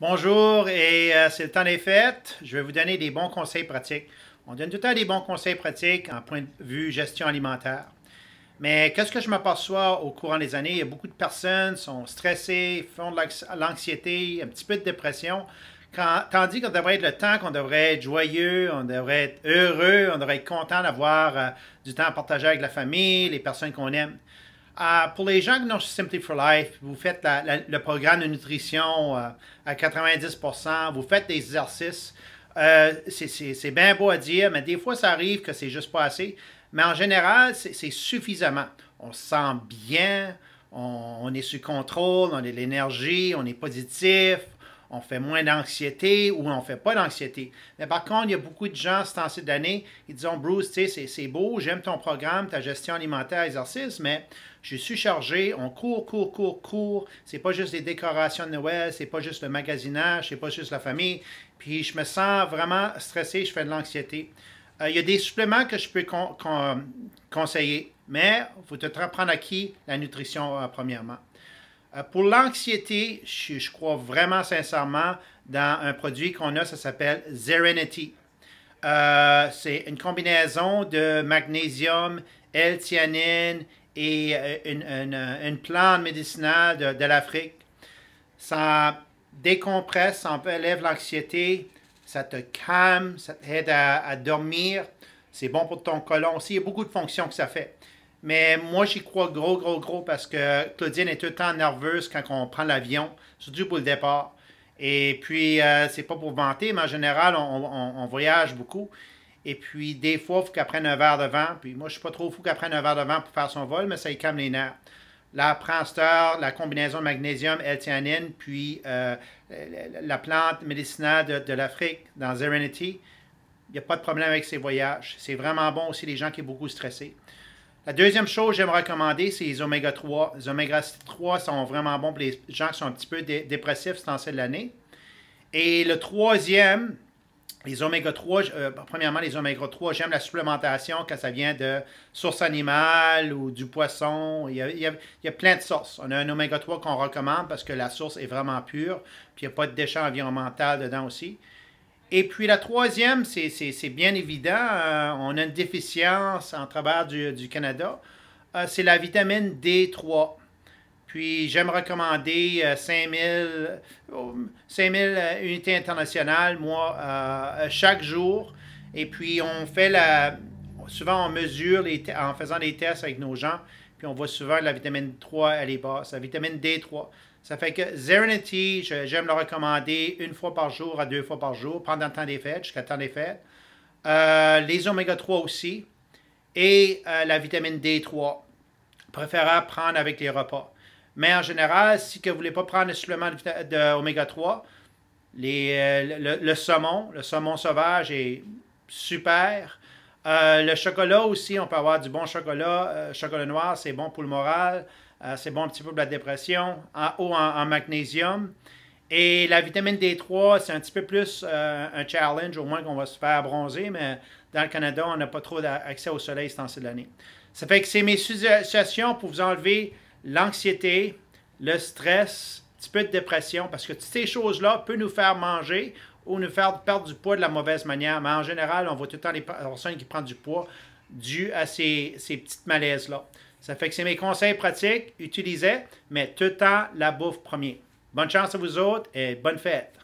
Bonjour et c'est le temps des fêtes. Je vais vous donner des bons conseils pratiques. On donne tout le temps des bons conseils pratiques en point de vue gestion alimentaire. Mais qu'est-ce que je m'aperçois au courant des années? Il y a beaucoup de personnes qui sont stressées, font de l'anxiété, un petit peu de dépression. Tandis qu'on devrait être le temps qu'on devrait être joyeux, on devrait être heureux, on devrait être content d'avoir du temps à partager avec la famille, les personnes qu'on aime. Pour les gens qui n'ont Simply for Life, vous faites le programme de nutrition à 90%, vous faites des exercices. C'est bien beau à dire, mais des fois, ça arrive que c'est juste pas assez. Mais en général, c'est suffisamment. On se sent bien, on est sous contrôle, on a de l'énergie, on est positif, on fait moins d'anxiété ou on ne fait pas d'anxiété. Mais par contre, il y a beaucoup de gens, ce temps-ci d'année, ils disent Bruce, tu sais, c'est beau, j'aime ton programme, ta gestion alimentaire, exercice, mais je suis chargé, on court. C'est pas juste des décorations de Noël, c'est pas juste le magasinage, c'est pas juste la famille. Puis je me sens vraiment stressé, je fais de l'anxiété. Il y a des suppléments que je peux conseiller, mais il faut te prendre acquis la nutrition premièrement. Pour l'anxiété, je crois vraiment sincèrement dans un produit qu'on a, ça s'appelle Serenity. C'est une combinaison de magnésium, L-théanine et une plante médicinale de l'Afrique. Ça décompresse, ça enlève l'anxiété, ça te calme, ça t'aide à dormir. C'est bon pour ton côlon aussi. Il y a beaucoup de fonctions que ça fait. Mais moi, j'y crois gros parce que Claudine est tout le temps nerveuse quand on prend l'avion, surtout pour le départ. Et puis, c'est pas pour vanter, mais en général, on voyage beaucoup. Et puis, des fois, il faut qu'elle prenne un verre de vent. Puis moi, je suis pas trop fou qu'elle prenne un verre de vent pour faire son vol, mais ça y calme les nerfs. Là, prend la combinaison de magnésium, L-théanine, puis la plante médicinale de l'Afrique dans Serenity. Il n'y a pas de problème avec ces voyages. C'est vraiment bon aussi les gens qui sont beaucoup stressés. La deuxième chose que j'aime recommander, c'est les oméga 3. Les oméga 3 sont vraiment bons pour les gens qui sont un petit peu dépressifs ce temps-ci de l'année. Et le troisième, les oméga 3, premièrement, les oméga 3, j'aime la supplémentation quand ça vient de sources animales ou du poisson. Il y a plein de sources. On a un oméga 3 qu'on recommande parce que la source est vraiment pure, puis il n'y a pas de déchets environnementaux dedans aussi. Et puis la troisième, c'est bien évident, on a une déficience en travers du Canada, c'est la vitamine D3. Puis j'aime recommander 5000 unités internationales, moi, chaque jour. Et puis souvent on mesure en faisant des tests avec nos gens, puis on voit souvent la vitamine 3, elle est basse, la vitamine D3. Ça fait que Serenity, j'aime le recommander une fois par jour à deux fois par jour, pendant le temps des fêtes, jusqu'à le temps des fêtes. Les oméga 3 aussi. Et la vitamine D3, préférable prendre avec les repas. Mais en général, si vous ne voulez pas prendre le supplément d'oméga 3, le saumon sauvage est super. Le chocolat aussi, on peut avoir du bon chocolat. Chocolat noir, c'est bon pour le moral. C'est bon un petit peu pour la dépression, haut en magnésium. Et la vitamine D3, c'est un petit peu plus un challenge, au moins qu'on va se faire bronzer, mais dans le Canada, on n'a pas trop accès au soleil ce temps-ci de l'année. Ça fait que c'est mes suggestions pour vous enlever l'anxiété, le stress, un petit peu de dépression, parce que toutes ces choses-là peuvent nous faire manger ou nous faire perdre du poids de la mauvaise manière. Mais en général, on voit tout le temps les personnes qui prennent du poids dû à ces petites malaises-là. Ça fait que c'est mes conseils pratiques, utilisez, mais tout le temps la bouffe premier. Bonne chance à vous autres et bonne fête!